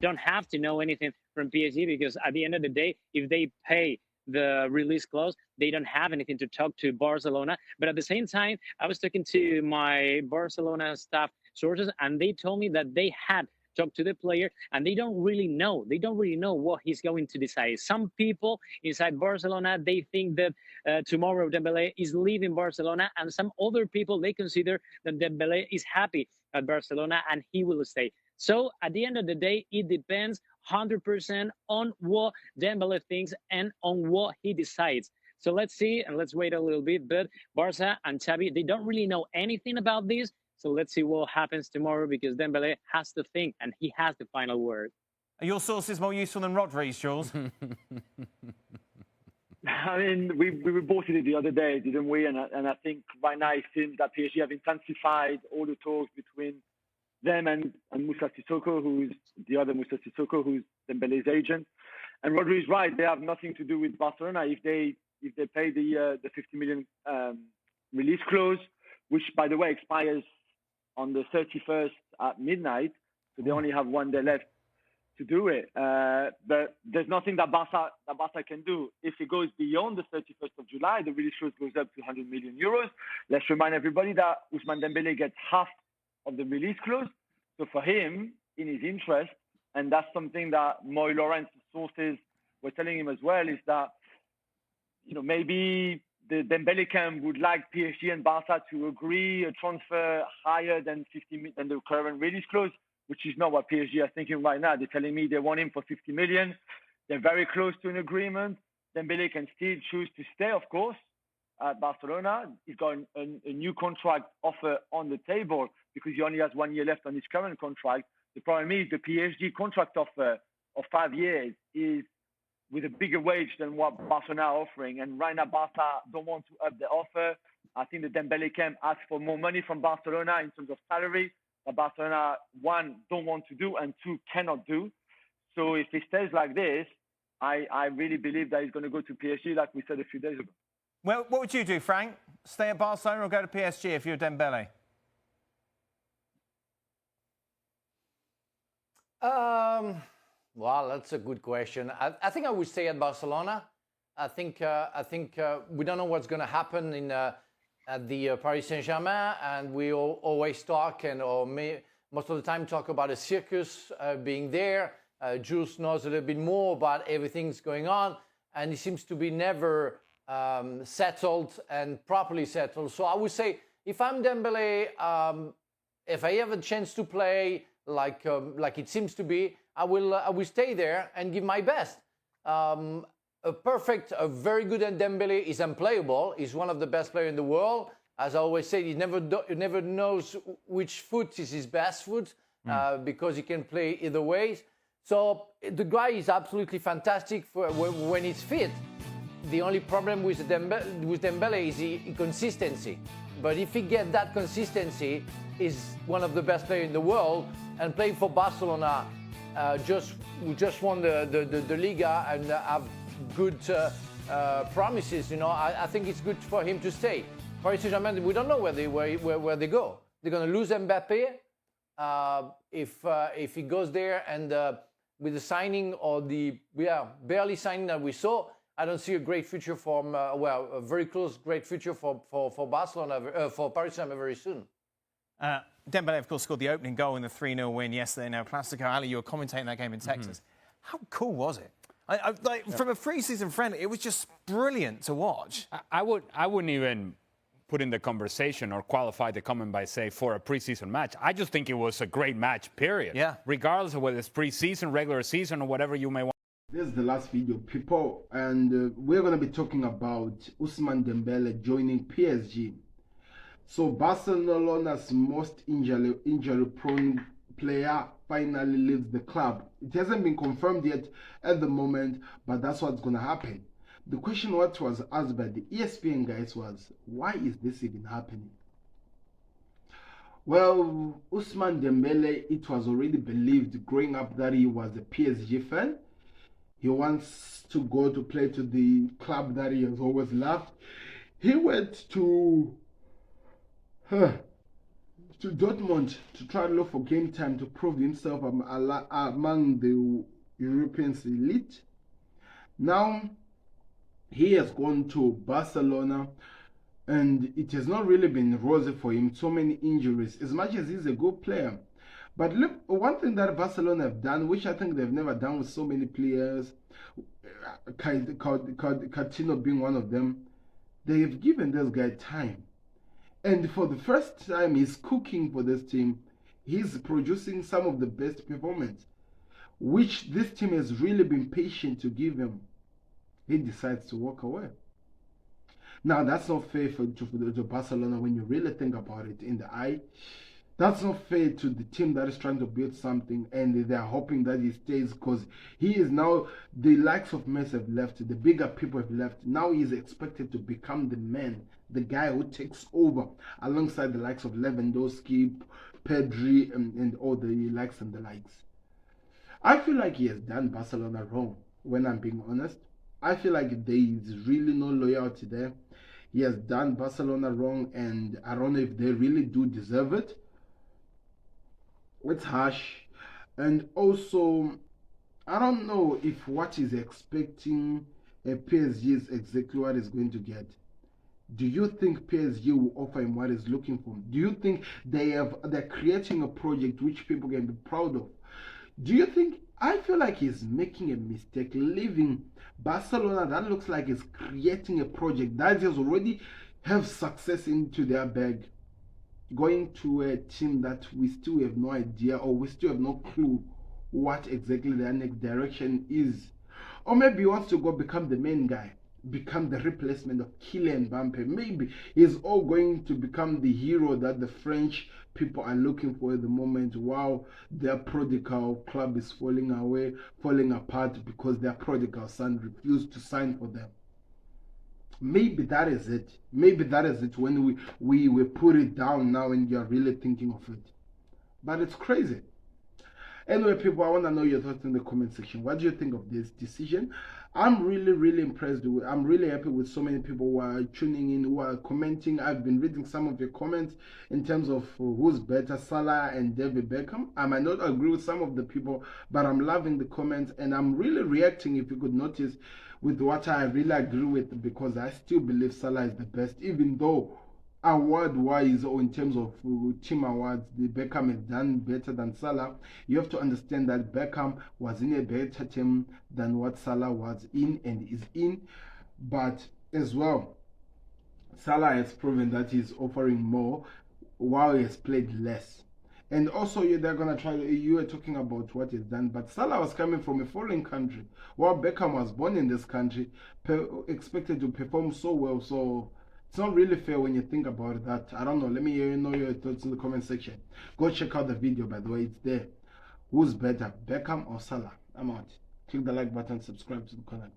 don't have to know anything from PSG, because at the end of the day, if they pay the release clause, they don't have anything to talk to Barcelona. But at the same time, I was talking to my Barcelona staff sources, and they told me that they had talked to the player, and they don't really know. They don't really know what he's going to decide. Some people inside Barcelona, they think that tomorrow Dembele is leaving Barcelona, and some other people, they consider that Dembele is happy at Barcelona and he will stay. So at the end of the day, it depends 100% on what Dembele thinks and on what he decides. So let's see, and let's wait a little bit. But Barca and Xavi, they don't really know anything about this. So let's see what happens tomorrow, because Dembele has to think and he has the final word. Are your sources more useful than Rodri's, Jules? I mean, we reported it the other day, didn't we? And I think right now it seems that PSG have intensified all the talks between them and Moussa Sissoko, who's the other Moussa Sissoko, who's Dembele's agent. And Rodri is right; they have nothing to do with Barcelona. If they pay the 50 million release clause, which by the way expires on the 31st at midnight, so they only have 1 day left to do it. But there's nothing that Barca can do. If it goes beyond the 31st of July, the release clause goes up to 100 million euros. Let's remind everybody that Ousmane Dembele gets half of the release clause. So for him, in his interest, and that's something that Moy Lawrence's sources were telling him as well, is that, you know, maybe the Dembele camp would like PSG and Barca to agree a transfer higher than the current release clause, which is not what PSG are thinking right now. They're telling me they want him for 50 million. They're very close to an agreement. Dembele can still choose to stay, of course, at Barcelona. He's got a new contract offer on the table because he only has 1 year left on his current contract. The problem is the PSG contract offer of 5 years is with a bigger wage than what Barcelona are offering. And right now, Barca don't want to up the offer. I think the Dembele camp asks for more money from Barcelona in terms of salary that Barcelona, one, don't want to do, and two, cannot do. So if it stays like this, I really believe that he's going to go to PSG, like we said a few days ago. Well, what would you do, Frank? Stay at Barcelona or go to PSG if you're Dembele? Well, that's a good question. I think I would stay at Barcelona. I think we don't know what's going to happen at the Paris Saint-Germain, and we always talk most of the time talk about a circus being there. Jules knows a little bit more about everything's going on, and it seems to be never settled and properly settled. So I would say, if I'm Dembele, if I have a chance to play like it seems to be, I will stay there and give my best. A very good Dembele is unplayable. He's one of the best players in the world. As I always say, he never knows which foot is his best foot because he can play either ways. So the guy is absolutely fantastic when he's fit. The only problem with Dembele is inconsistency. But if he gets that consistency, he's one of the best players in the world, and playing for Barcelona, just won the Liga and have good promises. You know, I think it's good for him to stay. Paris Saint-Germain, we don't know where they go. They're going to lose Mbappe if he goes there, and with the signing or barely signing that we saw, I don't see a great future a very close great future for Barcelona, for Paris Saint-Germain very soon. Dembele, of course, scored the opening goal in the 3-0 win yesterday in El Clasico. Ali, you were commentating that game in Texas. How cool was it? From a pre-season friend, it was just brilliant to watch. I wouldn't even put in the conversation or qualify the comment by say for a preseason match. I just think it was a great match, period. Yeah. Regardless of whether it's preseason, regular season, or whatever you may want. This is the last video, people, and we're going to be talking about Ousmane Dembele joining PSG. So Barcelona's most injury-prone player finally leaves the club. It hasn't been confirmed yet at the moment, but that's what's going to happen. The question what was asked by the ESPN guys was, why is this even happening? Well, Ousmane Dembele, it was already believed growing up that he was a PSG fan. He wants to go to play to the club that he has always loved. He went to to Dortmund to try to look for game time to prove himself among the European elite. Now he has gone to Barcelona, and it has not really been rosy for him. So many injuries, as much as he's a good player. But look, one thing that Barcelona have done, which I think they've never done with so many players, Coutinho being one of them, they have given this guy time. And for the first time, he's cooking for this team. He's producing some of the best performance, which this team has really been patient to give him. He decides to walk away. Now, that's not fair to Barcelona when you really think about it in the eye. That's not fair to the team that is trying to build something and they're hoping that he stays, because he is now, the likes of Messi have left, the bigger people have left. Now he's expected to become the man, the guy who takes over alongside the likes of Lewandowski, Pedri, and all the likes and the likes. I feel like he has done Barcelona wrong, when I'm being honest. I feel like there is really no loyalty there. He has done Barcelona wrong, and I don't know if they really do deserve it. It's harsh. And also, I don't know if what he's expecting PSG is exactly what he's going to get. Do you think PSG will offer him what he's looking for? Do you think they're creating a project which people can be proud of? Do you think, I feel like he's making a mistake leaving Barcelona that looks like he's creating a project that has already have success into their bag, going to a team that we still have no idea, or we still have no clue what exactly their next direction is. Or maybe he wants to go become the main guy, become the replacement of Kylian Mbappe. Maybe he's all going to become the hero that the French people are looking for at the moment, while their prodigal club is falling apart because their prodigal son refused to sign for them. Maybe that is it. Maybe that is it when we put it down now and you're really thinking of it. But it's crazy. Anyway, people, I want to know your thoughts in the comment section. What do you think of this decision? I'm really impressed with, I'm really happy with so many people who are tuning in, who are commenting. I've been reading some of your comments in terms of who's better, Salah and David Beckham. I might not agree with some of the people, but I'm loving the comments and I'm really reacting, if you could notice, with what I really agree with, because I still believe Salah is the best, even though award-wise or in terms of team awards, the Beckham has done better than Salah. You have to understand that Beckham was in a better team than what Salah was in and is in. But as well, Salah has proven that he's offering more while he has played less. And also, they're gonna try. You were talking about what he's done, but Salah was coming from a foreign country, while Beckham was born in this country, expected to perform so well. So it's not really fair when you think about that. I don't know. Let me know your thoughts in the comment section. Go check out the video, by the way. It's there. Who's better, Beckham or Salah? I'm out. Click the like button, subscribe to the content.